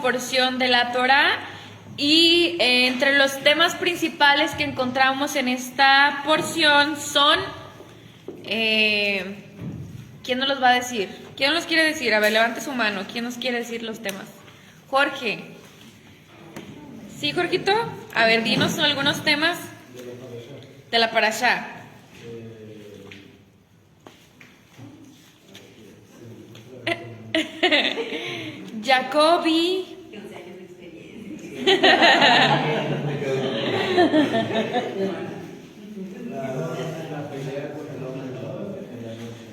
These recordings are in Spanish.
porción de la Torá. Y entre los temas principales que encontramos en esta porción son... ¿quién nos los va a decir? ¿Quién nos los quiere decir? A ver, levante su mano. ¿Quién nos quiere decir los temas? Jorge. ¿Sí, Jorgito? A ver, dinos algunos temas de la parashá. Jacobi.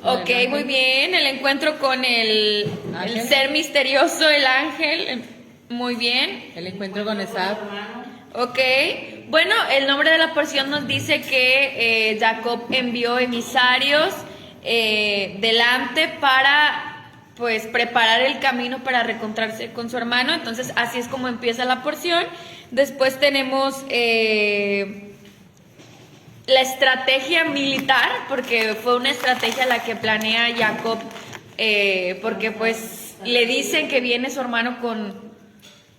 Ok, muy bien. El encuentro con el ser misterioso, el ángel. Muy bien. El encuentro con Esab. Ok. Bueno, el nombre de la porción nos dice que Jacob envió emisarios delante para, pues, preparar el camino para reencontrarse con su hermano. Entonces, así es como empieza la porción. Después tenemos la estrategia militar, porque fue una estrategia la que planea Jacob, porque pues le dicen que viene su hermano con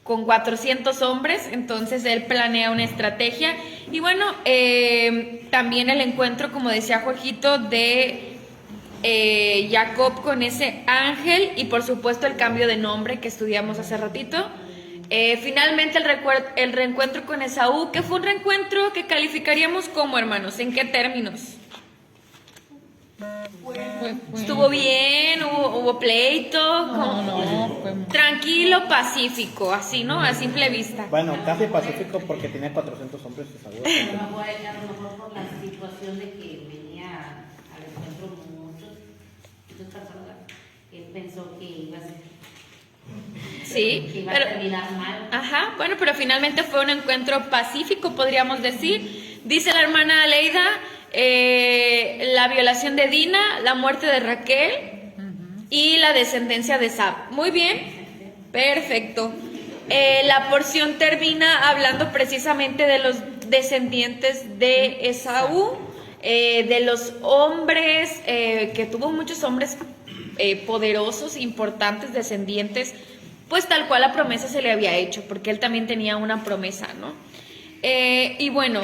400 hombres, entonces él planea una estrategia. Y bueno, también el encuentro, como decía Jorgito, de Jacob con ese ángel, y por supuesto el cambio de nombre que estudiamos hace ratito. Finalmente el reencuentro con Esaú, que fue un reencuentro que calificaríamos como, hermanos, ¿en qué términos? Estuvo bien, hubo pleito, Fue tranquilo, pacífico, así, ¿no? A simple vista. Bueno, casi pacífico porque tiene 400 hombres y seguro. A lo mejor por la situación de que venía al encuentro muchas personas, él pensó que iba a ser... Sí, que iba pero, a terminar mal. ajá, bueno, pero finalmente fue un encuentro pacífico, podríamos decir. Dice la hermana Aleida, la violación de Dina, la muerte de Raquel y la descendencia de Sab. Muy bien, perfecto. La porción termina hablando precisamente de los descendientes de Esaú, de los hombres, que tuvo muchos hombres poderosos, importantes, descendientes, pues tal cual la promesa se le había hecho, porque él también tenía una promesa, ¿no? Y bueno,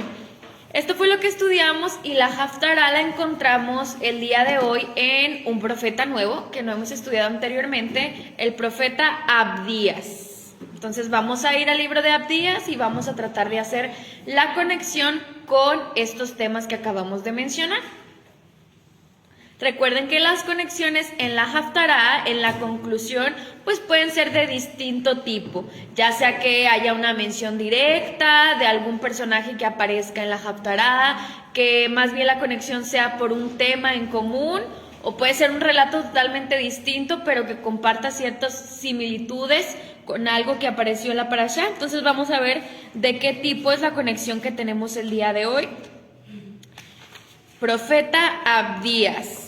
esto fue lo que estudiamos, y la Haftará la encontramos el día de hoy en un profeta nuevo que no hemos estudiado anteriormente, el profeta Abdías. Entonces vamos a ir al libro de Abdías y vamos a tratar de hacer la conexión con estos temas que acabamos de mencionar. Recuerden que las conexiones en la Haftará, en la conclusión, pues pueden ser de distinto tipo, ya sea que haya una mención directa de algún personaje que aparezca en la Haftará, que más bien la conexión sea por un tema en común, o puede ser un relato totalmente distinto, pero que comparta ciertas similitudes con algo que apareció en la parashá. Entonces vamos a ver de qué tipo es la conexión que tenemos el día de hoy. Profeta Abdías.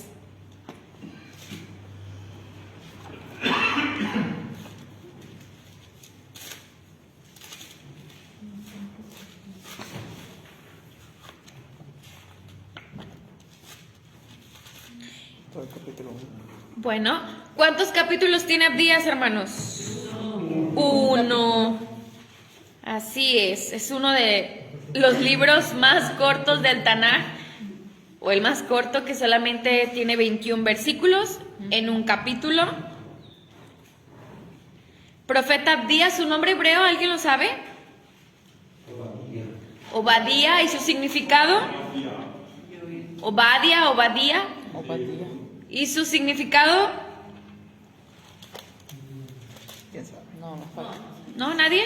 Bueno, ¿cuántos capítulos tiene Abdías, hermanos? Uno. Así es uno de los libros más cortos del Tanaj, o el más corto, que solamente tiene 21 versículos en un capítulo. Profeta Abdías, ¿su nombre hebreo alguien lo sabe? Obadía, ¿y su significado? Obadía. ¿Y su significado? ¿Quién sabe? No falta. ¿No? ¿Nadie?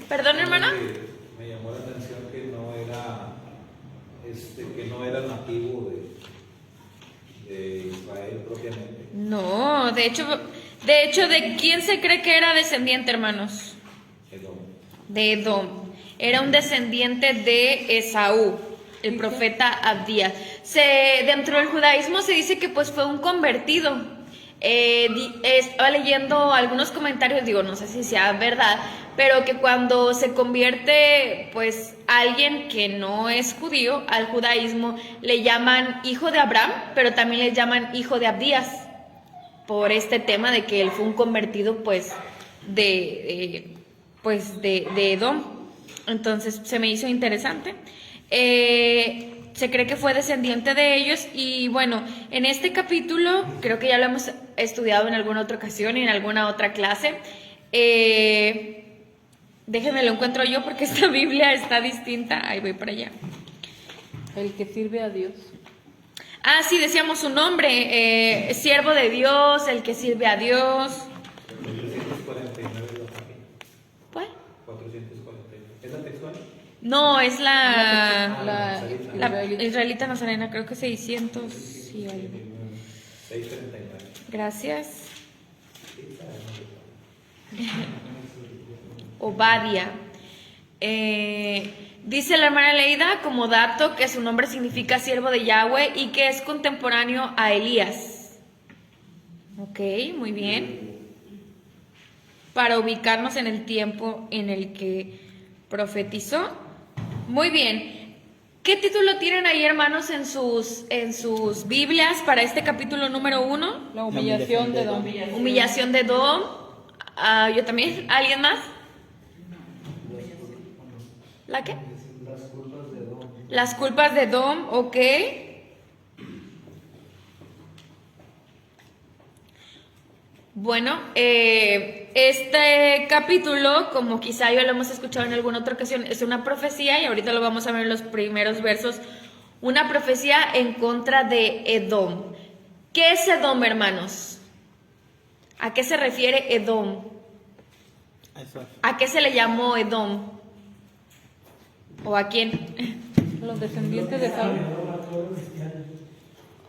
¿Perdón, hermana? Me llamó la atención que no era nativo de Israel propiamente. No, de hecho, ¿de quién se cree que era descendiente, hermanos? Edom. De Edom. Era un descendiente de Esaú, el profeta Abdías. Dentro del judaísmo se dice que pues fue un convertido. Estaba leyendo algunos comentarios, digo, no sé si sea verdad, pero que cuando se convierte pues alguien que no es judío al judaísmo, le llaman hijo de Abraham, pero también le llaman hijo de Abdías, por este tema de que él fue un convertido pues de Edom. Entonces se me hizo interesante. Se cree que fue descendiente de ellos y bueno, en este capítulo, creo que ya lo hemos estudiado en alguna otra ocasión y en alguna otra clase. Déjenme lo encuentro yo porque esta Biblia está distinta. Ahí voy para allá. El que sirve a Dios. Ah, sí, decíamos su nombre, siervo de Dios, el que sirve a Dios. 449 de la página. ¿Cuál? 449. ¿Es la textual? No, es La la israelita nazarena, creo que 600. Sí, algo. 639. Gracias. Obadia. Dice la hermana Leida como dato que su nombre significa siervo de Yahweh y que es contemporáneo a Elías. Ok, muy bien. Para ubicarnos en el tiempo en el que profetizó. Muy bien. ¿Qué título tienen ahí, hermanos, en sus Biblias para este capítulo número 1? La humillación de Edom. Humillación de Edom. Yo también. ¿Alguien más? ¿La qué? Las culpas de Edom, ok. Bueno, este capítulo, como quizá ya lo hemos escuchado en alguna otra ocasión, es una profecía y ahorita lo vamos a ver en los primeros versos. Una profecía en contra de Edom. ¿Qué es Edom, hermanos? ¿A qué se refiere Edom? Eso. ¿A qué se le llamó Edom? ¿O a quién? Los descendientes de Saúl.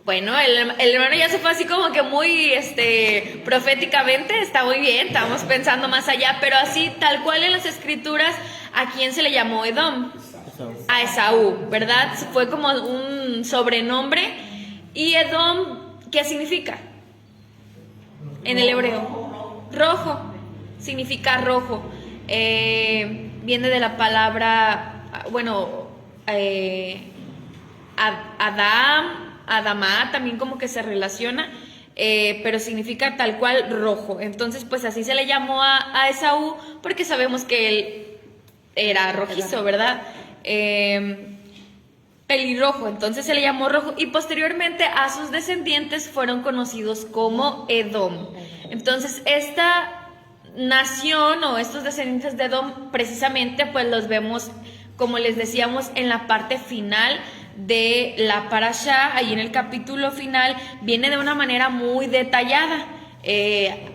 Bueno, el hermano ya se fue así como que muy proféticamente, está muy bien, estamos pensando más allá, pero así, tal cual en las escrituras, ¿a quién se le llamó Edom? A Esaú, ¿verdad? Fue como un sobrenombre. ¿Y Edom qué significa? En el hebreo. Rojo, significa rojo. Viene de la palabra, bueno, Adamá también como que se relaciona, pero significa tal cual rojo. Entonces pues así se le llamó a Esaú porque sabemos que él era rojizo, ¿verdad? Pelirrojo, entonces se le llamó rojo y posteriormente a sus descendientes fueron conocidos como Edom. Entonces esta nación o estos descendientes de Edom precisamente pues los vemos, como les decíamos, en la parte final de la parashá. Ahí en el capítulo final viene de una manera muy detallada.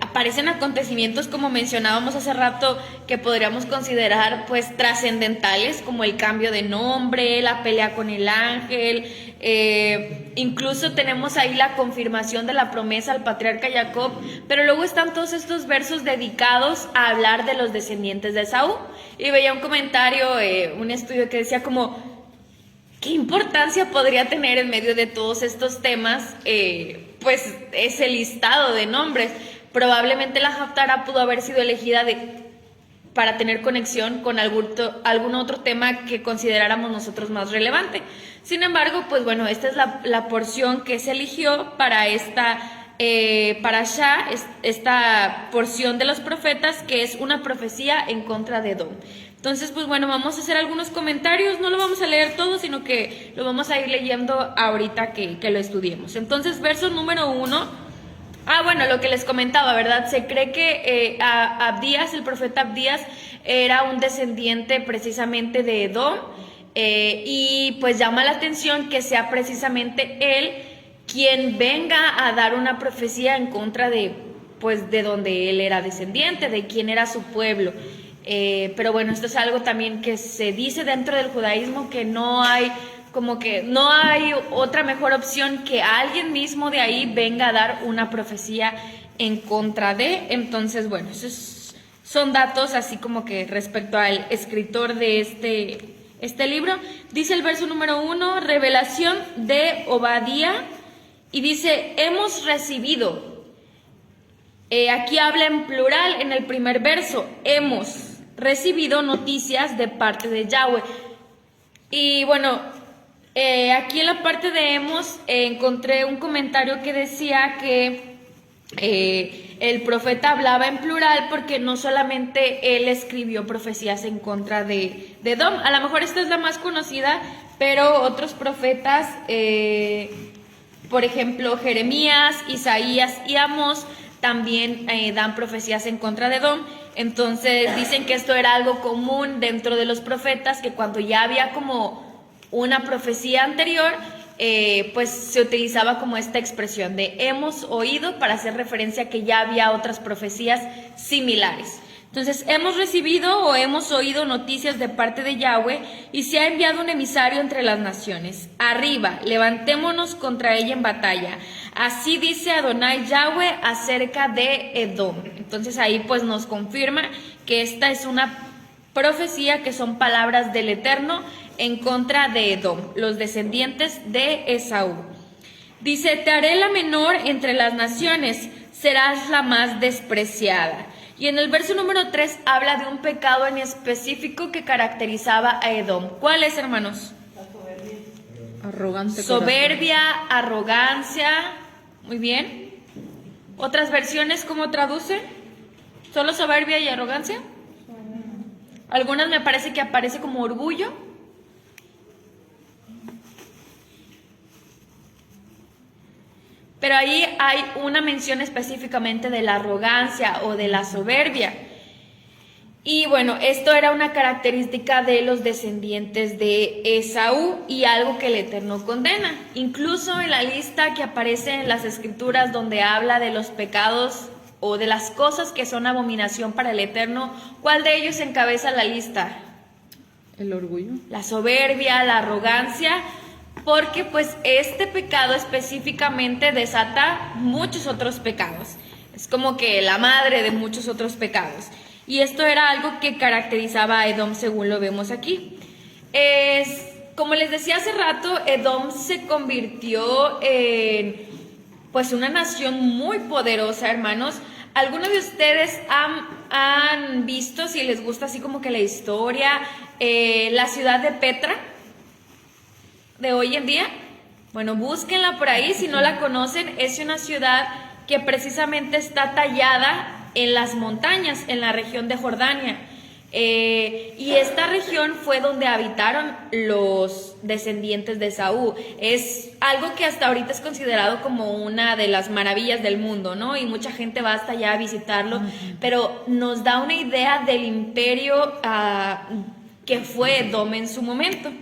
Aparecen acontecimientos, como mencionábamos hace rato, que podríamos considerar pues trascendentales, como el cambio de nombre, la pelea con el ángel, incluso tenemos ahí la confirmación de la promesa al patriarca Jacob, pero luego están todos estos versos dedicados a hablar de los descendientes de Esaú. Y veía un comentario, un estudio que decía como, ¿qué importancia podría tener en medio de todos estos temas pues ese listado de nombres? Probablemente la Haftará pudo haber sido elegida para tener conexión con algún otro tema que consideráramos nosotros más relevante. Sin embargo, pues bueno, esta es la porción que se eligió para esta parashá, esta porción de los profetas, que es una profecía en contra de Edom. Entonces, pues bueno, vamos a hacer algunos comentarios, no lo vamos a leer todo, sino que lo vamos a ir leyendo ahorita que lo estudiemos. Entonces, verso número 1. Bueno, lo que les comentaba, ¿verdad? Se cree que Abdías, el profeta Abdías, era un descendiente precisamente de Edom, y pues llama la atención que sea precisamente él quien venga a dar una profecía en contra de donde él era descendiente, de quién era su pueblo. Pero bueno, esto es algo también que se dice dentro del judaísmo, que no hay otra mejor opción que alguien mismo de ahí venga a dar una profecía en contra de. Entonces, bueno, esos son datos así como que respecto al escritor de este libro. Dice el verso número 1, revelación de Obadía, y dice, hemos recibido. Aquí habla en plural en el primer verso, hemos recibido noticias de parte de Yahweh. Y bueno, aquí en la parte de Emos encontré un comentario que decía que el profeta hablaba en plural porque no solamente él escribió profecías en contra de Edom. A lo mejor esta es la más conocida, pero otros profetas, por ejemplo Jeremías, Isaías y Amós, también dan profecías en contra de Edom. Entonces dicen que esto era algo común dentro de los profetas, que cuando ya había como una profecía anterior, pues se utilizaba como esta expresión de hemos oído, para hacer referencia a que ya había otras profecías similares. Entonces, hemos recibido o hemos oído noticias de parte de Yahweh y se ha enviado un emisario entre las naciones. Arriba, levantémonos contra ella en batalla. Así dice Adonai Yahweh acerca de Edom. Entonces ahí pues nos confirma que esta es una profecía, que son palabras del Eterno en contra de Edom, los descendientes de Esaú. Dice, te haré la menor entre las naciones, serás la más despreciada. Y en el verso número 3 habla de un pecado en específico que caracterizaba a Edom. ¿Cuál es, hermanos? Arrogante. Soberbia, arrogancia. Muy bien. ¿Otras versiones cómo traduce? ¿Solo soberbia y arrogancia? Algunas me parece que aparece como orgullo. Pero ahí hay una mención específicamente de la arrogancia o de la soberbia. Y bueno, esto era una característica de los descendientes de Esaú y algo que el Eterno condena. Incluso en la lista que aparece en las Escrituras donde habla de los pecados o de las cosas que son abominación para el Eterno, ¿cuál de ellos encabeza la lista? El orgullo. La soberbia, la arrogancia, porque pues este pecado específicamente desata muchos otros pecados. Es como que la madre de muchos otros pecados. Y esto era algo que caracterizaba a Edom, según lo vemos aquí. Como les decía hace rato, Edom se convirtió en pues una nación muy poderosa, hermanos. ¿Algunos de ustedes han visto, si les gusta así como que la historia, la ciudad de Petra de hoy en día? Bueno, búsquenla por ahí si no la conocen. Es una ciudad que precisamente está tallada en las montañas, en la región de Jordania. Y esta región fue donde habitaron los descendientes de Esaú. Es algo que hasta ahorita es considerado como una de las maravillas del mundo, ¿no? Y mucha gente va hasta allá a visitarlo, pero nos da una idea del imperio que fue Edom en su momento.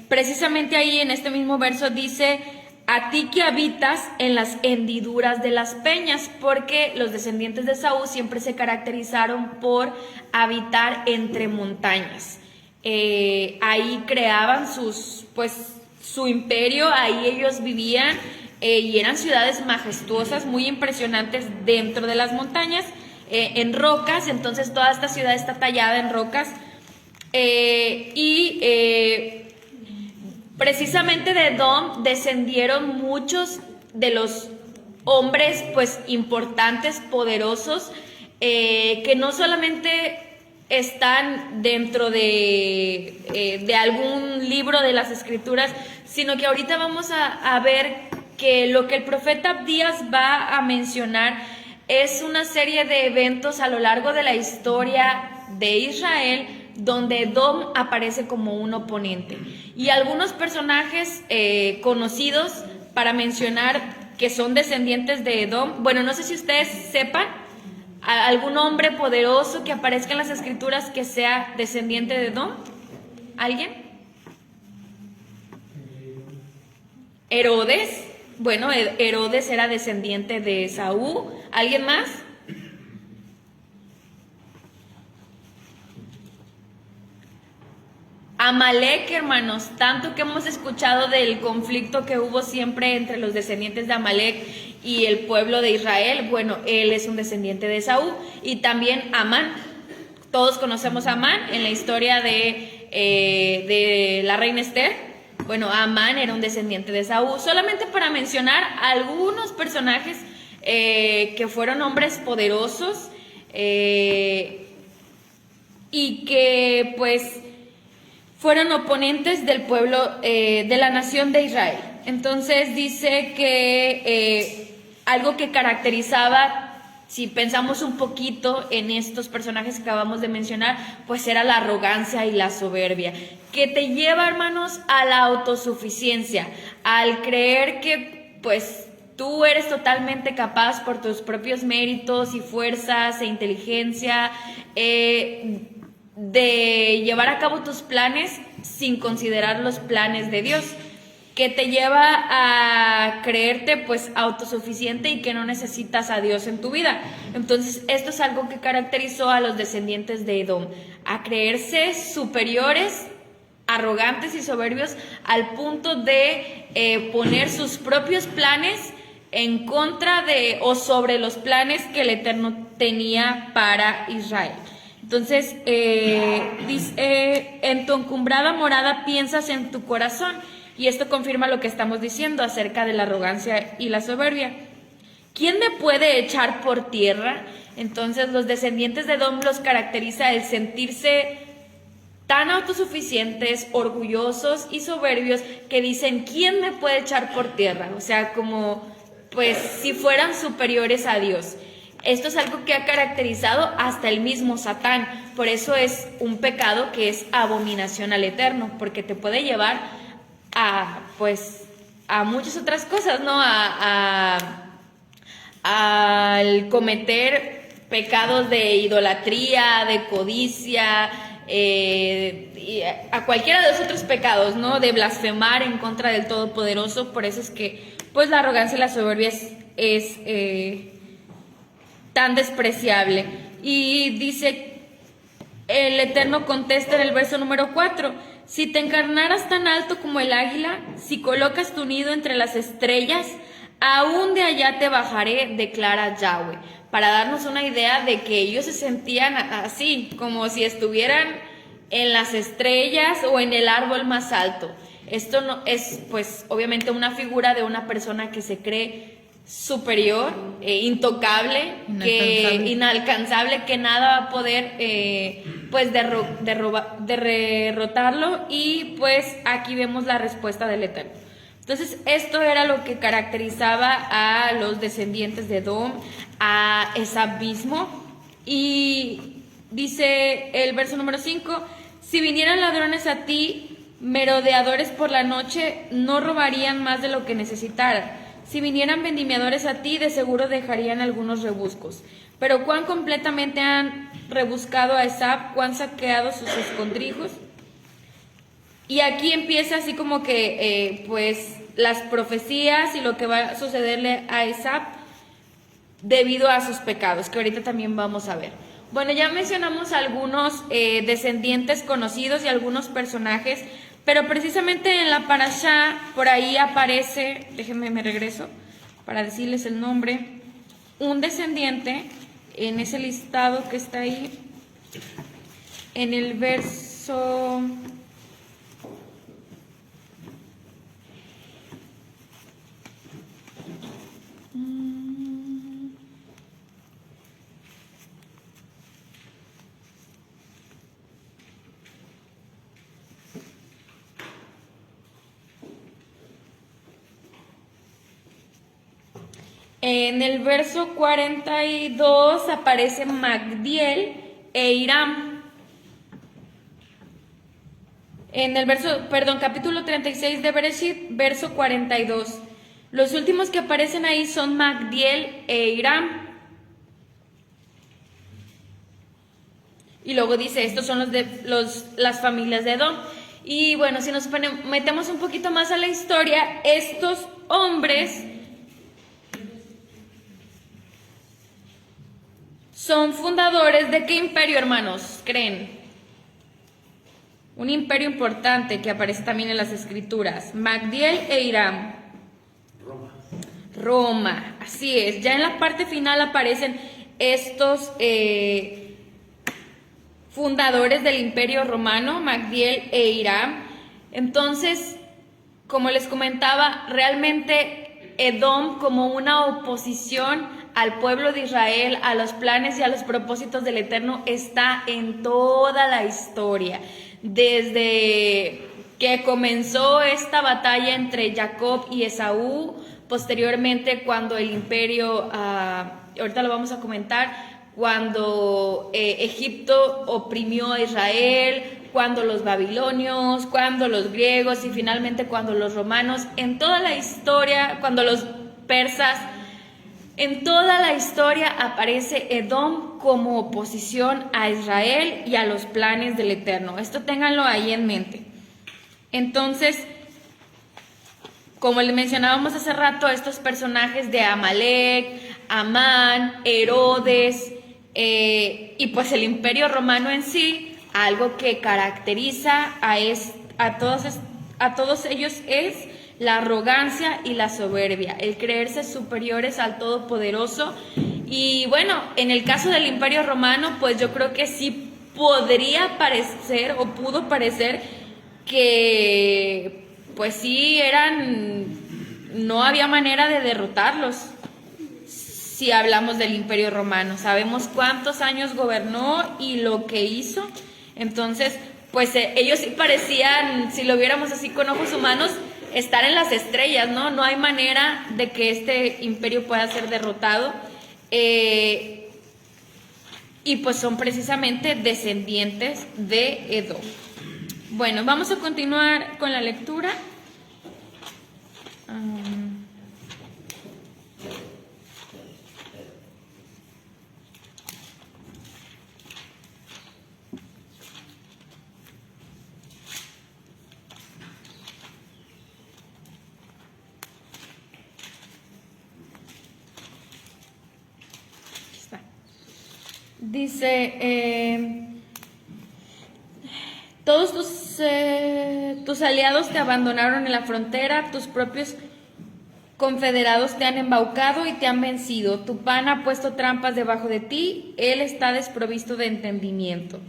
Precisamente ahí en este mismo verso dice: a ti que habitas en las hendiduras de las peñas, porque los descendientes de Esaú siempre se caracterizaron por habitar entre montañas. Ahí creaban su imperio, ahí ellos vivían, y eran ciudades majestuosas, muy impresionantes dentro de las montañas, en rocas. Entonces toda esta ciudad está tallada en rocas. Precisamente de Edom descendieron muchos de los hombres pues importantes, poderosos, que no solamente están dentro de algún libro de las Escrituras, sino que ahorita vamos a ver que lo que el profeta Abdías va a mencionar es una serie de eventos a lo largo de la historia de Israel, donde Edom aparece como un oponente. Y algunos personajes conocidos para mencionar que son descendientes de Edom. Bueno, no sé si ustedes sepan algún hombre poderoso que aparezca en las Escrituras que sea descendiente de Edom. ¿Alguien? Herodes. Bueno, Herodes era descendiente de Esaú. ¿Alguien más? Amalek, hermanos, tanto que hemos escuchado del conflicto que hubo siempre entre los descendientes de Amalek y el pueblo de Israel. Bueno, él es un descendiente de Esaú. Y también Amán. Todos conocemos a Amán en la historia de la reina Esther. Bueno, Amán era un descendiente de Esaú. Solamente para mencionar algunos personajes que fueron hombres poderosos, y que pues fueron oponentes del pueblo, de la nación de Israel. Entonces dice que algo que caracterizaba, si pensamos un poquito en estos personajes que acabamos de mencionar, pues era la arrogancia y la soberbia, que te lleva, hermanos, a la autosuficiencia, al creer que pues tú eres totalmente capaz por tus propios méritos y fuerzas e inteligencia de llevar a cabo tus planes sin considerar los planes de Dios, que te lleva a creerte pues autosuficiente y que no necesitas a Dios en tu vida. Entonces esto es algo que caracterizó a los descendientes de Edom, a creerse superiores, arrogantes y soberbios al punto de poner sus propios planes en contra de o sobre los planes que el Eterno tenía para Israel. Entonces dice, en tu encumbrada morada piensas en tu corazón. Y esto confirma lo que estamos diciendo acerca de la arrogancia y la soberbia. ¿Quién me puede echar por tierra? Entonces los descendientes de Edom los caracteriza el sentirse tan autosuficientes, orgullosos y soberbios que dicen, ¿quién me puede echar por tierra? O sea, como pues si fueran superiores a Dios. Esto es algo que ha caracterizado hasta el mismo Satán. Por eso es un pecado que es abominación al Eterno, porque te puede llevar a muchas otras cosas, ¿no? Al cometer pecados de idolatría, de codicia, y a cualquiera de los otros pecados, ¿no? De blasfemar en contra del Todopoderoso. Por eso es que pues la arrogancia y la soberbia es tan despreciable. Y dice, el Eterno contesta en el verso número 4: si te encarnaras tan alto como el águila, si colocas tu nido entre las estrellas, aún de allá te bajaré, declara Yahweh. Para darnos una idea de que ellos se sentían así, como si estuvieran en las estrellas o en el árbol más alto. Esto no es, pues, obviamente una figura de una persona que se cree superior, intocable, inalcanzable, que nada va a poder pues derrotarlo. Y pues aquí vemos la respuesta del Eterno. Entonces esto era lo que caracterizaba a los descendientes de Edom, a ese abismo. Y dice el verso número 5: si vinieran ladrones a ti, merodeadores por la noche, no robarían más de lo que necesitaran. Si vinieran vendimiadores a ti, de seguro dejarían algunos rebuscos. Pero cuán completamente han rebuscado a Esab, cuán saqueado sus escondrijos. Y aquí empieza así como que pues las profecías y lo que va a sucederle a Esab debido a sus pecados, que ahorita también vamos a ver. Bueno, ya mencionamos algunos descendientes conocidos y algunos personajes, pero precisamente en la parashá, por ahí aparece, déjenme me regreso para decirles el nombre, un descendiente en ese listado que está ahí, en el verso... En el verso 42 aparece Magdiel e Hiram. En el capítulo 36 de Bereshit, verso 42. Los últimos que aparecen ahí son Magdiel e Hiram. Y luego dice, estos son las familias de Edom. Y bueno, si nos metemos un poquito más a la historia, estos hombres son fundadores de ¿qué imperio, hermanos? ¿Creen? Un imperio importante que aparece también en las escrituras. Magdiel e Hiram. Roma, así es. Ya en la parte final aparecen estos fundadores del imperio romano, Magdiel e Hiram. Entonces, como les comentaba, realmente Edom como una oposición al pueblo de Israel, a los planes y a los propósitos del Eterno, está en toda la historia. Desde que comenzó esta batalla entre Jacob y Esaú, posteriormente cuando el imperio, ahorita lo vamos a comentar, cuando Egipto oprimió a Israel, cuando los babilonios, cuando los griegos y finalmente cuando los romanos, en toda la historia, cuando los persas, en toda la historia aparece Edom como oposición a Israel y a los planes del Eterno. Esto ténganlo ahí en mente. Entonces, como les mencionábamos hace rato, estos personajes de Amalek, Amán, Herodes y pues el Imperio Romano en sí, algo que caracteriza a todos ellos es la arrogancia y la soberbia, el creerse superiores al Todopoderoso. Y bueno, en el caso del Imperio Romano, pues yo creo que sí podría parecer o pudo parecer que pues sí no había manera de derrotarlos si hablamos del Imperio Romano. Sabemos cuántos años gobernó y lo que hizo. Entonces, pues ellos sí parecían, si lo viéramos así con ojos humanos, estar en las estrellas, ¿no? No hay manera de que este imperio pueda ser derrotado. Y pues son precisamente descendientes de Edom. Bueno, vamos a continuar con la lectura. Dice, todos tus aliados te abandonaron en la frontera, tus propios confederados te han embaucado y te han vencido. Tu pan ha puesto trampas debajo de ti, él está desprovisto de entendimiento.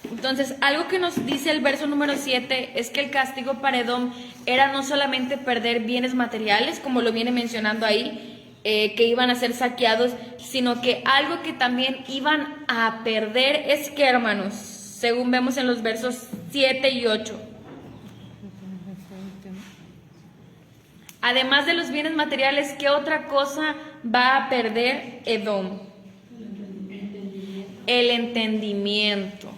Entonces, algo que nos dice el verso número 7 es que el castigo para Edom era no solamente perder bienes materiales, como lo viene mencionando ahí, que iban a ser saqueados, sino que algo que también iban a perder es que, hermanos, según vemos en los versos 7 y 8, además de los bienes materiales, ¿qué otra cosa va a perder Edom? El entendimiento.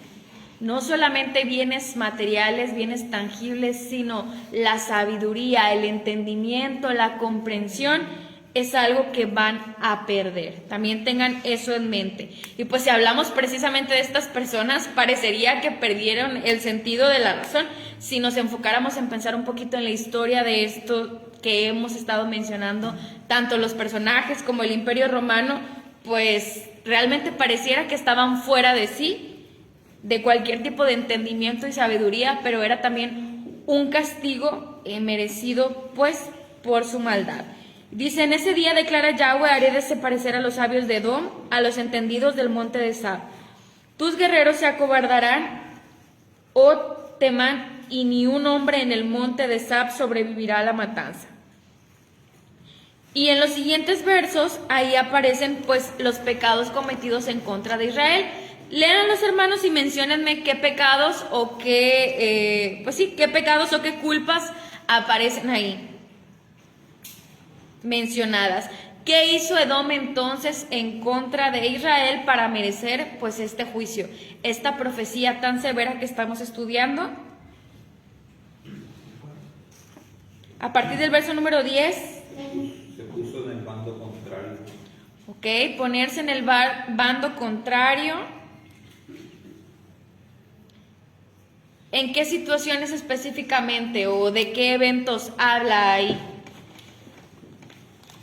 No solamente bienes materiales, bienes tangibles, sino la sabiduría, el entendimiento, la comprensión, es algo que van a perder. También tengan eso en mente. Y pues si hablamos precisamente de estas personas, parecería que perdieron el sentido de la razón. Si nos enfocáramos en pensar un poquito en la historia de esto que hemos estado mencionando, tanto los personajes como el Imperio Romano, pues realmente pareciera que estaban fuera de sí, de cualquier tipo de entendimiento y sabiduría, pero era también un castigo merecido pues por su maldad. Dice, en ese día declara Yahweh, haré desaparecer a los sabios de Edom, a los entendidos del monte de Sab. Tus guerreros se acobardarán, oh Temán, y ni un hombre en el monte de Sab sobrevivirá a la matanza. Y en los siguientes versos, ahí aparecen pues los pecados cometidos en contra de Israel. Lean los hermanos y menciónenme qué pecados o qué pecados o qué culpas aparecen ahí mencionadas. ¿Qué hizo Edom entonces en contra de Israel para merecer pues este juicio, esta profecía tan severa que estamos estudiando? A partir del verso número 10. Se puso en el bando contrario. Ok, ponerse en el bando contrario. ¿En qué situaciones específicamente o de qué eventos habla ahí?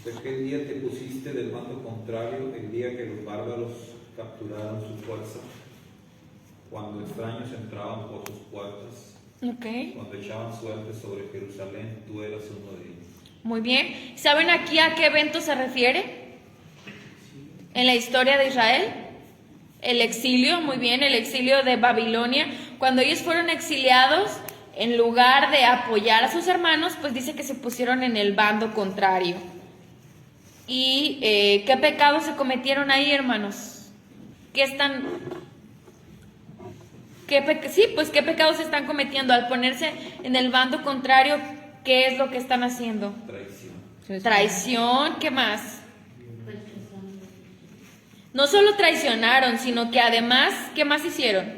¿De qué día te pusiste del bando contrario? El día que los bárbaros capturaron su fuerza, cuando extraños entraban por sus puertas, cuando echaban suerte sobre Jerusalén, tú eras uno de ellos. Muy bien. ¿Saben aquí a qué evento se refiere? En la historia de Israel. El exilio, muy bien, el exilio de Babilonia. Cuando ellos fueron exiliados, en lugar de apoyar a sus hermanos, pues dice que se pusieron en el bando contrario. ¿Y qué pecados se cometieron ahí, hermanos? ¿Qué están... ¿Qué pecados están cometiendo? Al ponerse en el bando contrario, ¿qué es lo que están haciendo? Traición. Traición, ¿qué más? No solo traicionaron, sino que además, ¿qué más hicieron?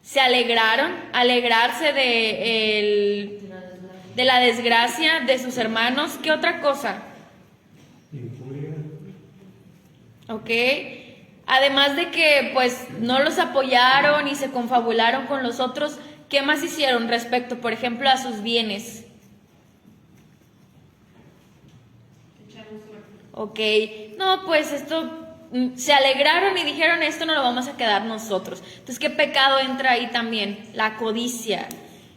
Se alegraron, alegrarse de la desgracia de sus hermanos. ¿Qué otra cosa? Ok. Además de que pues no los apoyaron y se confabularon con los otros, ¿qué más hicieron respecto, por ejemplo, a sus bienes? Ok, no, pues esto, se alegraron y dijeron, esto no lo vamos a quedar nosotros. Entonces, ¿qué pecado entra ahí también? La codicia.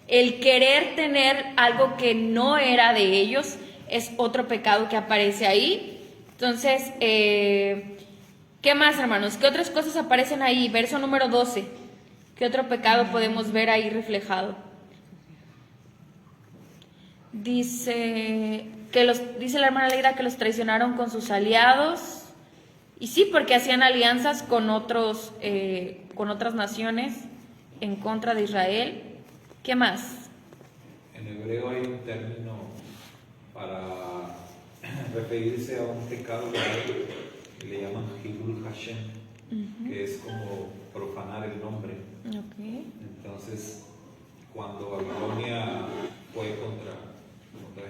El querer tener algo que no era de ellos es otro pecado que aparece ahí. Entonces, ¿qué más, hermanos? ¿Qué otras cosas aparecen ahí? Verso número 12. ¿Qué otro pecado podemos ver ahí reflejado? Dice la hermana Leida que los traicionaron con sus aliados. Y sí, porque hacían alianzas con otras naciones en contra de Israel. ¿Qué más? En hebreo hay un término para referirse a un pecado que le llaman Hilul Hashem, que es como profanar el nombre. Okay. Entonces, cuando Babilonia fue contra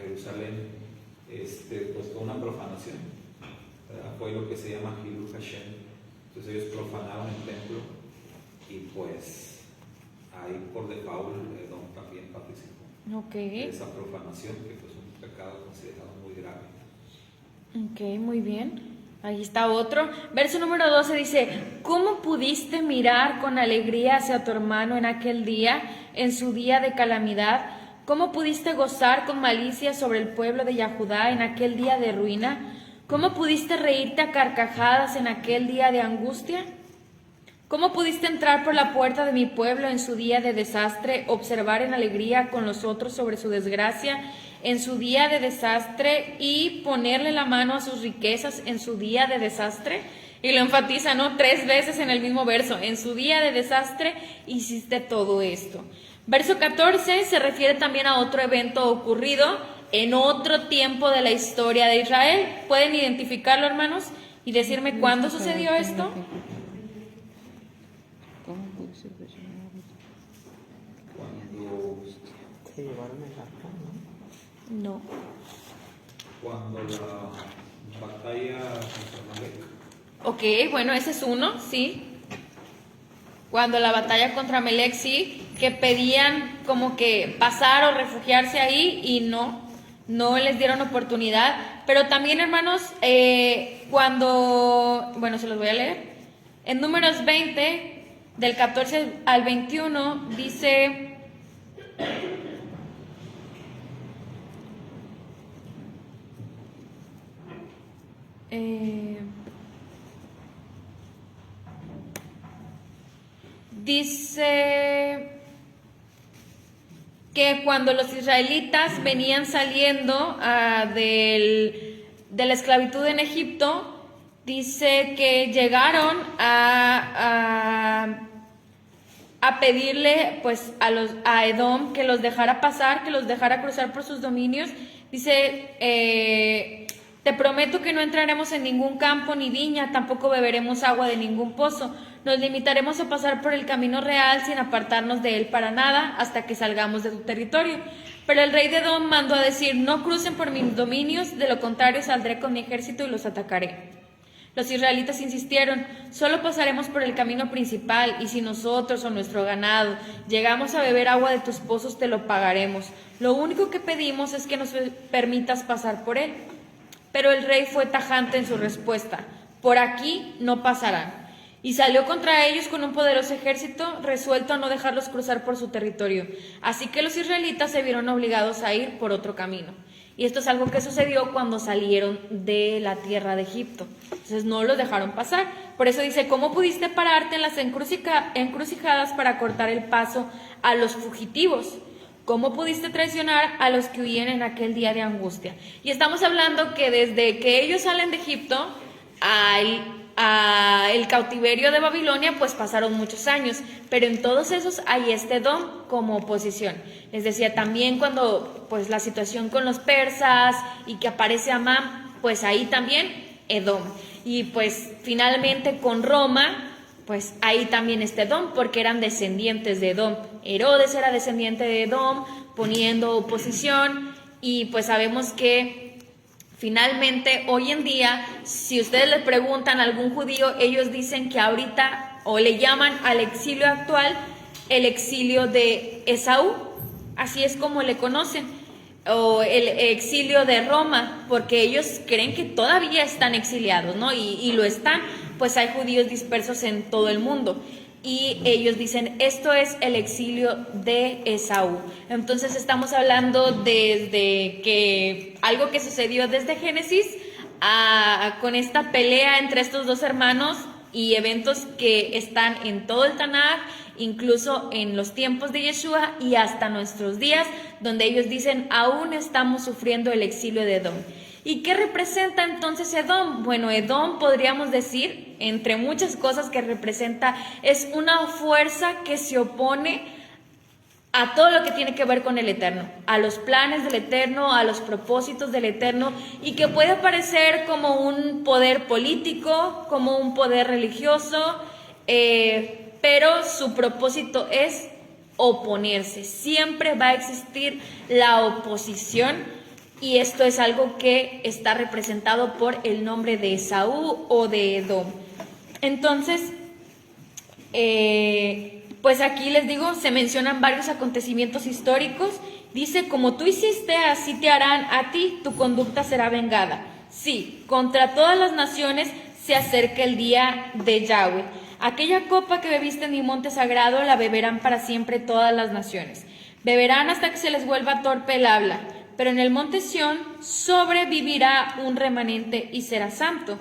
Jerusalén, pues fue una profanación, ¿verdad? Fue lo que se llama Hilul Hashem. Entonces ellos profanaron el templo y pues ahí por default Edom también participó de esa profanación, que pues es un pecado considerado muy grave. Ok, muy bien. Ahí está otro. Verso número 12 dice, ¿cómo pudiste mirar con alegría hacia tu hermano en aquel día, en su día de calamidad? ¿Cómo pudiste gozar con malicia sobre el pueblo de Yahudá en aquel día de ruina? ¿Cómo pudiste reírte a carcajadas en aquel día de angustia? ¿Cómo pudiste entrar por la puerta de mi pueblo en su día de desastre, observar en alegría con los otros sobre su desgracia en su día de desastre y ponerle la mano a sus riquezas en su día de desastre? Y lo enfatiza, ¿no? 3 veces en el mismo verso. En su día de desastre hiciste todo esto. Verso 14 se refiere también a otro evento ocurrido en otro tiempo de la historia de Israel. ¿Pueden identificarlo, hermanos? Y decirme cuándo sucedió esto. Cuando se llevaron el arca, ¿no? No. Cuando la batalla contra Amalek. Ok, bueno, ese es uno, sí. Cuando la batalla contra Amalek, sí, que pedían como que pasar o refugiarse ahí y no les dieron oportunidad. Pero también, hermanos, bueno, se los voy a leer. En Números 20, del 14 al 21, dice... dice que cuando los israelitas venían saliendo de la esclavitud en Egipto, dice que llegaron a pedirle pues a Edom que los dejara pasar, que los dejara cruzar por sus dominios. Dice, te prometo que no entraremos en ningún campo ni viña, tampoco beberemos agua de ningún pozo. Nos limitaremos a pasar por el camino real sin apartarnos de él para nada hasta que salgamos de tu territorio. Pero el rey de Edom mandó a decir, no crucen por mis dominios, de lo contrario saldré con mi ejército y los atacaré. Los israelitas insistieron, solo pasaremos por el camino principal y si nosotros o nuestro ganado llegamos a beber agua de tus pozos te lo pagaremos. Lo único que pedimos es que nos permitas pasar por él. Pero el rey fue tajante en su respuesta, por aquí no pasarán. Y salió contra ellos con un poderoso ejército, resuelto a no dejarlos cruzar por su territorio. Así que los israelitas se vieron obligados a ir por otro camino. Y esto es algo que sucedió cuando salieron de la tierra de Egipto. Entonces no los dejaron pasar. Por eso dice, ¿cómo pudiste pararte en las encrucijadas para cortar el paso a los fugitivos? ¿Cómo pudiste traicionar a los que huían en aquel día de angustia? Y estamos hablando que desde que ellos salen de Egipto el cautiverio de Babilonia, pues pasaron muchos años, pero en todos esos hay este Edom como oposición. Les decía también cuando pues la situación con los persas y que aparece Amán, pues ahí también Edom. Y pues finalmente con Roma, pues ahí también está Edom, porque eran descendientes de Edom. Herodes era descendiente de Edom, poniendo oposición, y pues sabemos que finalmente hoy en día, si ustedes le preguntan a algún judío, ellos dicen que ahorita, o le llaman al exilio actual, el exilio de Esaú, así es como le conocen, o el exilio de Roma, porque ellos creen que todavía están exiliados, ¿no? Y lo están, pues hay judíos dispersos en todo el mundo. Y ellos dicen, esto es el exilio de Esaú. Entonces estamos hablando desde que algo que sucedió desde Génesis con esta pelea entre estos dos hermanos y eventos que están en todo el Tanaj, incluso en los tiempos de Yeshua y hasta nuestros días, donde ellos dicen, aún estamos sufriendo el exilio de Edom. ¿Y qué representa entonces Edom? Bueno, Edom podríamos decir, entre muchas cosas que representa, es una fuerza que se opone a todo lo que tiene que ver con el Eterno, a los planes del Eterno, a los propósitos del Eterno, y que puede aparecer como un poder político, como un poder religioso, pero su propósito es oponerse. Siempre va a existir la oposición. Y esto es algo que está representado por el nombre de Esaú o de Edom. Entonces, pues aquí les digo, se mencionan varios acontecimientos históricos. Dice, como tú hiciste, así te harán a ti, tu conducta será vengada. Sí, contra todas las naciones se acerca el día de Yahweh. Aquella copa que bebiste en mi monte sagrado la beberán para siempre todas las naciones. Beberán hasta que se les vuelva torpe el habla. Pero en el monte Sión sobrevivirá un remanente y será santo.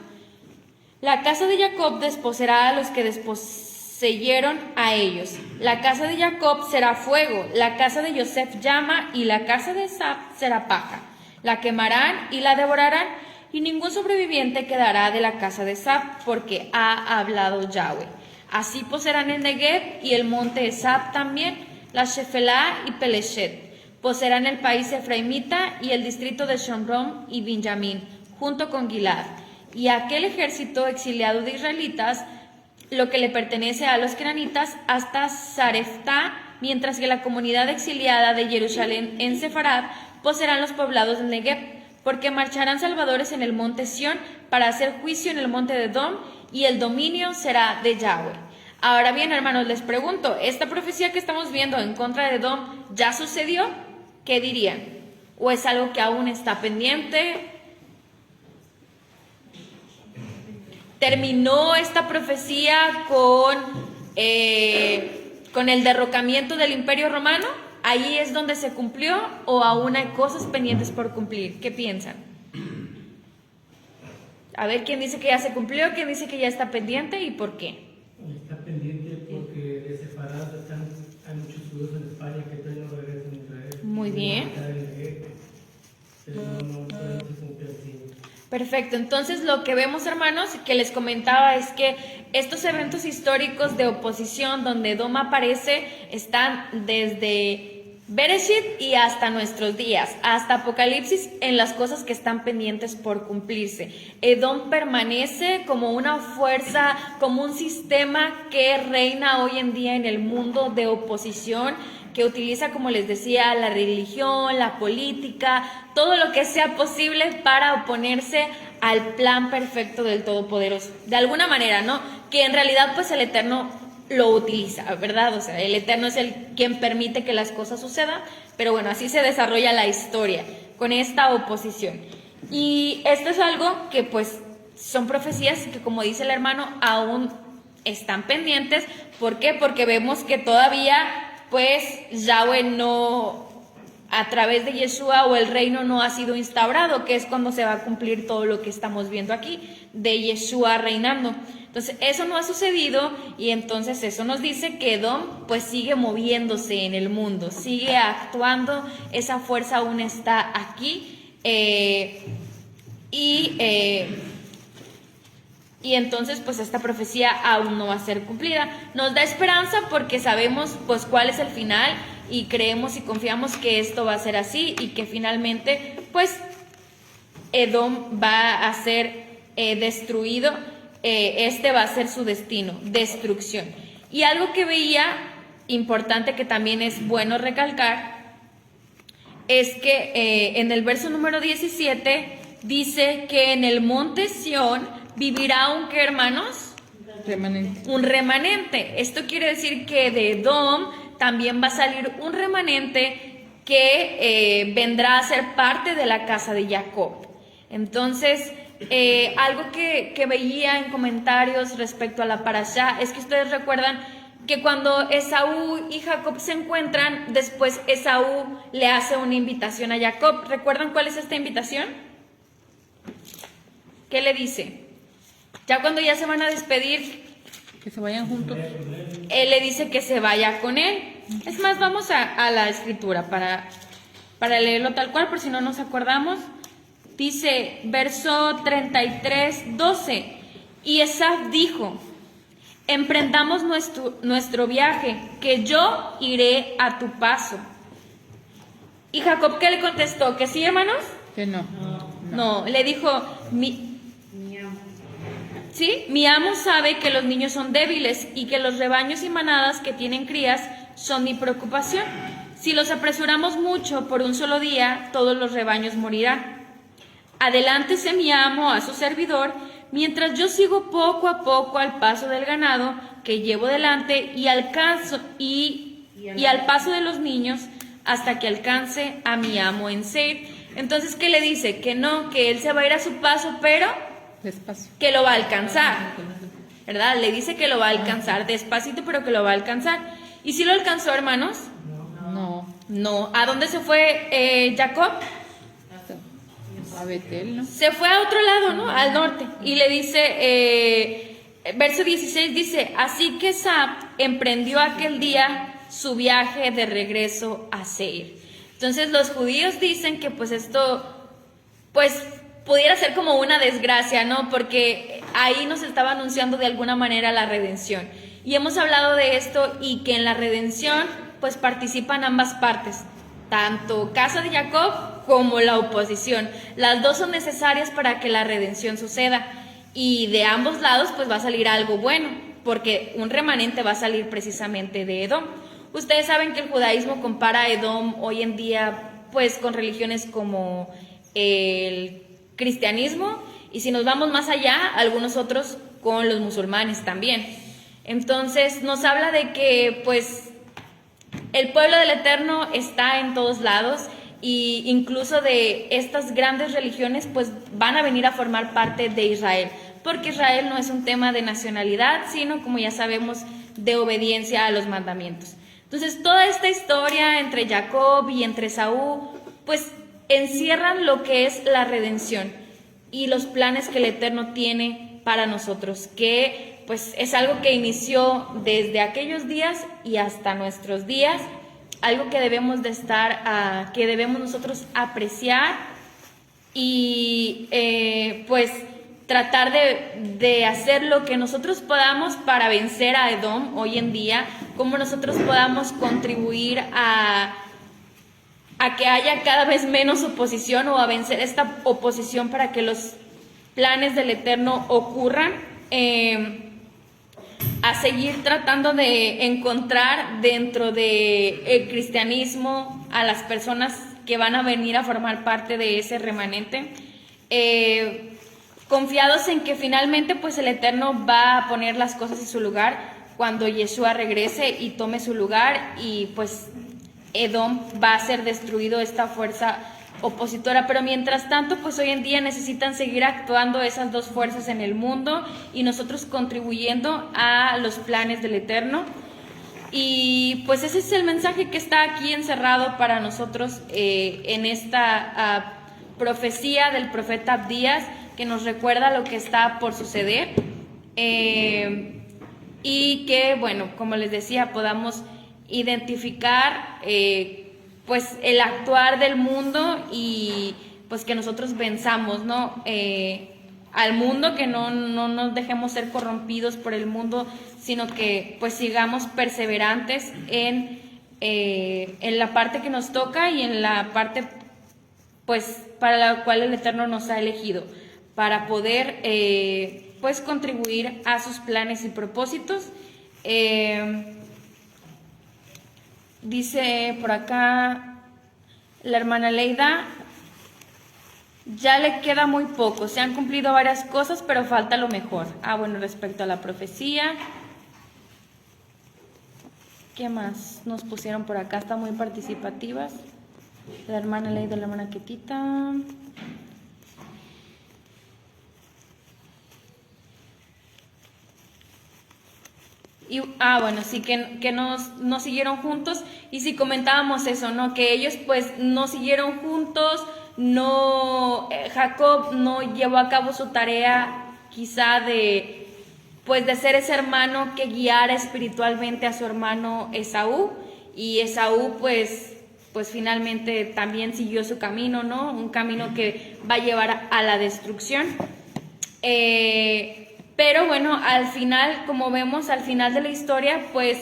La casa de Jacob desposeerá a los que desposeyeron a ellos. La casa de Jacob será fuego, la casa de Yosef llama y la casa de Esab será paja. La quemarán y la devorarán y ningún sobreviviente quedará de la casa de Esab porque ha hablado Yahweh. Así poseerán el Negev y el monte Esab también, la Shefelá y Peleshet. Poseerán el país efraimita y el distrito de Shomrón y Benjamín, junto con Gilad. Y aquel ejército exiliado de israelitas, lo que le pertenece a los cranitas, hasta Sarepta, mientras que la comunidad exiliada de Jerusalén en Sefarad poseerán los poblados del Negev, porque marcharán salvadores en el monte Sión para hacer juicio en el monte de Edom, y el dominio será de Yahweh. Ahora bien, hermanos, les pregunto, ¿esta profecía que estamos viendo en contra de Edom ya sucedió? ¿Qué dirían? ¿O es algo que aún está pendiente? ¿Terminó esta profecía con el derrocamiento del Imperio Romano? ¿Ahí es donde se cumplió o aún hay cosas pendientes por cumplir? ¿Qué piensan? A ver, ¿quién dice que ya se cumplió? ¿Quién dice que ya está pendiente y por qué? Está pendiente porque de separado hay muchos judíos en España que todavía no regresan a Israel. Muy bien. Pero no se cumple así. Perfecto, entonces lo que vemos, hermanos, que les comentaba es que estos eventos históricos de oposición donde Edom aparece están desde Bereshit y hasta nuestros días, hasta Apocalipsis, en las cosas que están pendientes por cumplirse. Edom permanece como una fuerza, como un sistema que reina hoy en día en el mundo de oposición, que utiliza, como les decía, la religión, la política, todo lo que sea posible para oponerse al plan perfecto del Todopoderoso. De alguna manera, ¿no? Que en realidad, pues el Eterno lo utiliza, ¿verdad? O sea, el Eterno es el quien permite que las cosas sucedan, pero bueno, así se desarrolla la historia, con esta oposición. Y esto es algo que, pues, son profecías que, como dice el hermano, aún están pendientes. ¿Por qué? Porque vemos que todavía, pues, Yahweh no a través de Yeshua o el reino no ha sido instaurado, que es cuando se va a cumplir todo lo que estamos viendo aquí, de Yeshua reinando. Entonces eso no ha sucedido y entonces eso nos dice que Edom pues sigue moviéndose en el mundo, sigue actuando, esa fuerza aún está aquí y entonces pues esta profecía aún no va a ser cumplida. Nos da esperanza porque sabemos pues cuál es el final y creemos y confiamos que esto va a ser así y que finalmente pues Edom va a ser destruido. Este va a ser su destino, destrucción. Y algo que veía importante, que también es bueno recalcar, es que en el verso número 17 dice que en el monte Sión vivirá un, ¿qué, hermanos? Remanente. Un remanente. Esto quiere decir que de Edom también va a salir un remanente que vendrá a ser parte de la casa de Jacob. Entonces, algo que veía en comentarios respecto a la parashá es que ustedes recuerdan que cuando Esaú y Jacob se encuentran, después Esaú le hace una invitación a Jacob. ¿Recuerdan cuál es esta invitación? ¿Qué le dice? Ya cuando ya se van a despedir, Que se vayan juntos. él le dice que se vaya con él. Es más, vamos a la escritura para leerlo tal cual, por si no nos acordamos. Dice, verso 33, 12, y Esaf dijo, emprendamos nuestro viaje, que yo iré a tu paso. Y Jacob, ¿qué le contestó? ¿Que sí, hermanos? Que no. No, le dijo, ¿sí? Mi amo sabe que los niños son débiles y que los rebaños y manadas que tienen crías son mi preocupación. Si los apresuramos mucho por un solo día, todos los rebaños morirán. Adelántese mi amo a su servidor, mientras yo sigo poco a poco al paso del ganado que llevo delante y al paso de los niños hasta que alcance a mi amo en Seir. Entonces, ¿qué le dice? Que no, que él se va a ir a su paso, pero Despacio. que lo va a alcanzar, ¿verdad? Le dice que lo va a alcanzar, despacito, pero que lo va a alcanzar. ¿Y si lo alcanzó, hermanos? No. No. ¿A dónde se fue Jacob? A Betel, ¿no? Se fue a otro lado, ¿no? Al norte. Y le dice, verso 16 dice, así que Esaf emprendió aquel día su viaje de regreso a Seir. Entonces los judíos dicen que pues esto, pues pudiera ser como una desgracia, ¿no? Porque ahí nos estaba anunciando de alguna manera la redención. Y hemos hablado de esto y que en la redención pues participan ambas partes, tanto casa de Jacob como la oposición. Las dos son necesarias para que la redención suceda y de ambos lados pues va a salir algo bueno, porque un remanente va a salir precisamente de Edom. Ustedes saben que el judaísmo compara a Edom hoy en día pues con religiones como el cristianismo y si nos vamos más allá, algunos otros con los musulmanes también. Entonces nos habla de que pues el pueblo del Eterno está en todos lados y incluso de estas grandes religiones pues van a venir a formar parte de Israel, porque Israel no es un tema de nacionalidad, sino como ya sabemos de obediencia a los mandamientos. Entonces toda esta historia entre Jacob y entre Esaú pues encierran lo que es la redención y los planes que el Eterno tiene para nosotros, que pues es algo que inició desde aquellos días y hasta nuestros días, algo que debemos de estar, que debemos nosotros apreciar y pues tratar de hacer lo que nosotros podamos para vencer a Edom hoy en día, cómo nosotros podamos contribuir a que haya cada vez menos oposición o a vencer esta oposición para que los planes del Eterno ocurran, a seguir tratando de encontrar dentro del cristianismo a las personas que van a venir a formar parte de ese remanente, confiados en que finalmente pues el Eterno va a poner las cosas en su lugar cuando Yeshua regrese y tome su lugar y pues Edom va a ser destruido, esta fuerza opositora, pero mientras tanto pues hoy en día necesitan seguir actuando esas dos fuerzas en el mundo y nosotros contribuyendo a los planes del Eterno. Y pues ese es el mensaje que está aquí encerrado para nosotros en esta profecía del profeta Abdías, que nos recuerda lo que está por suceder. Y que, bueno, como les decía, podamos identificar pues el actuar del mundo y pues que nosotros venzamos, ¿no? Al mundo, que no nos dejemos ser corrompidos por el mundo, sino que pues sigamos perseverantes en la parte que nos toca y en la parte pues para la cual el Eterno nos ha elegido, para poder pues contribuir a sus planes y propósitos. Dice por acá la hermana Leida, ya le queda muy poco, se han cumplido varias cosas, pero falta lo mejor. Bueno, respecto a la profecía, ¿qué más nos pusieron por acá? Están muy participativas. La hermana Leida, la hermana Ketita. Y, bueno, sí, que nos siguieron juntos, y sí comentábamos eso, ¿no? Que ellos pues no siguieron juntos, Jacob no llevó a cabo su tarea quizá de ser ese hermano que guiara espiritualmente a su hermano Esaú, y Esaú pues finalmente también siguió su camino, ¿no? Un camino que va a llevar a la destrucción. Pero bueno, al final, como vemos al final de la historia, pues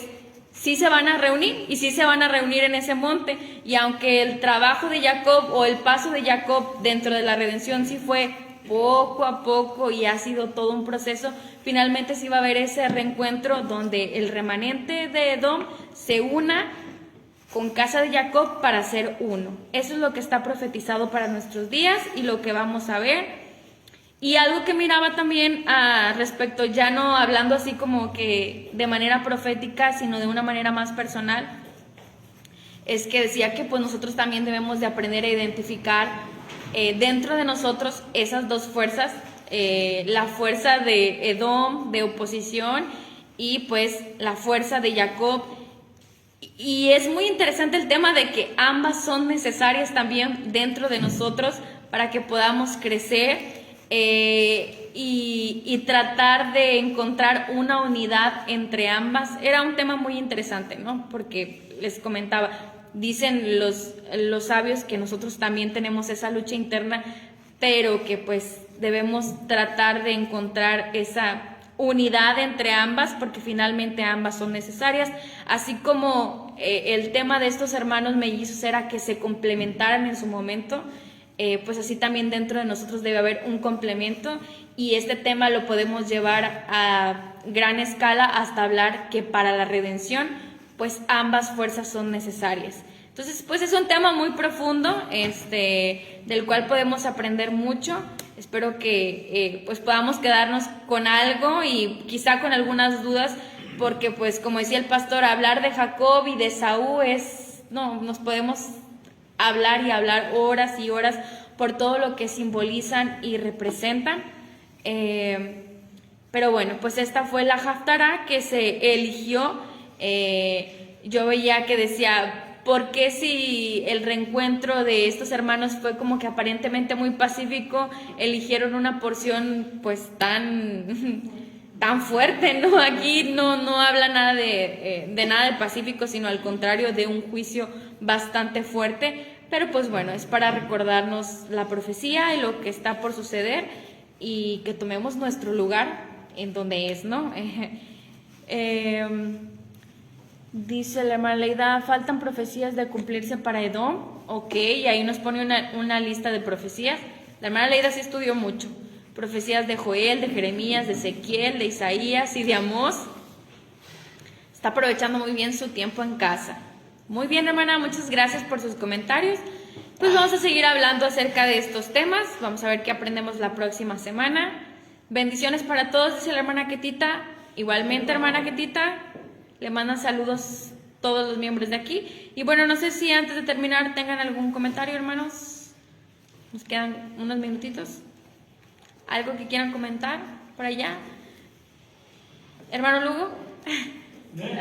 sí se van a reunir, y sí se van a reunir en ese monte. Y aunque el trabajo de Jacob o el paso de Jacob dentro de la redención sí fue poco a poco y ha sido todo un proceso, finalmente sí va a haber ese reencuentro donde el remanente de Edom se una con casa de Jacob para ser uno. Eso es lo que está profetizado para nuestros días y lo que vamos a ver. Y algo que miraba también respecto, ya no hablando así como que de manera profética, sino de una manera más personal, es que decía que pues nosotros también debemos de aprender a identificar dentro de nosotros esas dos fuerzas, la fuerza de Edom, de oposición, y pues la fuerza de Jacob. Y es muy interesante el tema de que ambas son necesarias también dentro de nosotros para que podamos crecer. Y tratar de encontrar una unidad entre ambas. Era un tema muy interesante, ¿no? Porque les comentaba, dicen los sabios que nosotros también tenemos esa lucha interna, pero que pues debemos tratar de encontrar esa unidad entre ambas, porque finalmente ambas son necesarias, así como el tema de estos hermanos mellizos era que se complementaran en su momento. Pues así también dentro de nosotros debe haber un complemento, y este tema lo podemos llevar a gran escala hasta hablar que para la redención pues ambas fuerzas son necesarias. Entonces pues es un tema muy profundo, del cual podemos aprender mucho. Espero que pues podamos quedarnos con algo y quizá con algunas dudas, porque pues como decía el pastor, hablar de Jacob y de Esaú nos podemos hablar y hablar horas y horas por todo lo que simbolizan y representan. Pero bueno, pues esta fue la Haftará que se eligió. Yo veía que decía, ¿por qué si el reencuentro de estos hermanos fue como que aparentemente muy pacífico, eligieron una porción pues tan fuerte, ¿no? Aquí no habla nada de nada de pacífico, sino al contrario, de un juicio bastante fuerte. Pero pues bueno, es para recordarnos la profecía y lo que está por suceder, y que tomemos nuestro lugar en donde es, ¿no? Dice la hermana Leida, faltan profecías de cumplirse para Edom. Ok, y ahí nos pone una lista de profecías. La hermana Leida sí estudió mucho. Profecías de Joel, de Jeremías, de Ezequiel, de Isaías y de Amós. Está aprovechando muy bien su tiempo en casa. Muy bien, hermana, muchas gracias por sus comentarios. Pues vamos a seguir hablando acerca de estos temas. Vamos a ver qué aprendemos la próxima semana. Bendiciones para todos, dice la hermana Ketita. Igualmente, hermana Ketita, le mandan saludos todos los miembros de aquí. Y bueno, no sé si antes de terminar tengan algún comentario, hermanos. Nos quedan unos minutitos. ¿Algo que quieran comentar por allá? Hermano Lugo.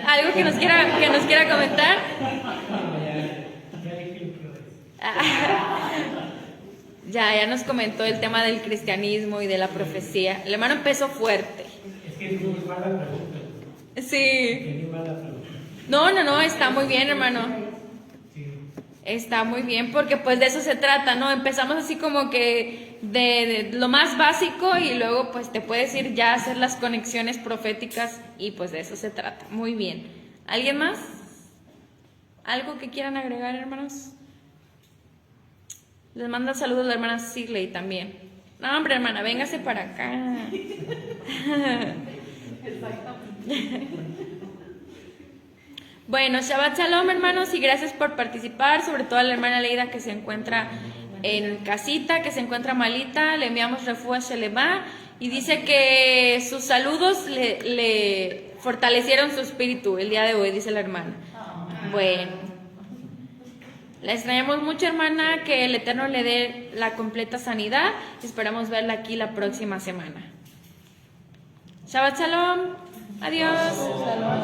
¿Algo que nos quiera comentar? Ya dije lo que es. Ya nos comentó el tema del cristianismo y de la profecía. El hermano empezó fuerte. Es que es muy mala pregunta. Sí. Es muy mala pregunta. No, está muy bien, hermano. Sí. Está muy bien, porque pues de eso se trata, ¿no? Empezamos así como que de lo más básico y luego pues te puedes ir ya a hacer las conexiones proféticas y pues de eso se trata. Muy bien. ¿Alguien más? ¿Algo que quieran agregar, hermanos? Les manda saludos la hermana Sigley también. No, hombre, hermana, véngase para acá. Bueno, Shabbat Shalom, hermanos, y gracias por participar, sobre todo a la hermana Leida que se encuentra en casita, que se encuentra malita. Le enviamos refuah shelema y dice que sus saludos le fortalecieron su espíritu el día de hoy, dice la hermana. Bueno. La extrañamos mucho, hermana, que el Eterno le dé la completa sanidad. Esperamos verla aquí la próxima semana. Shabbat Shalom. Adiós. Shalom.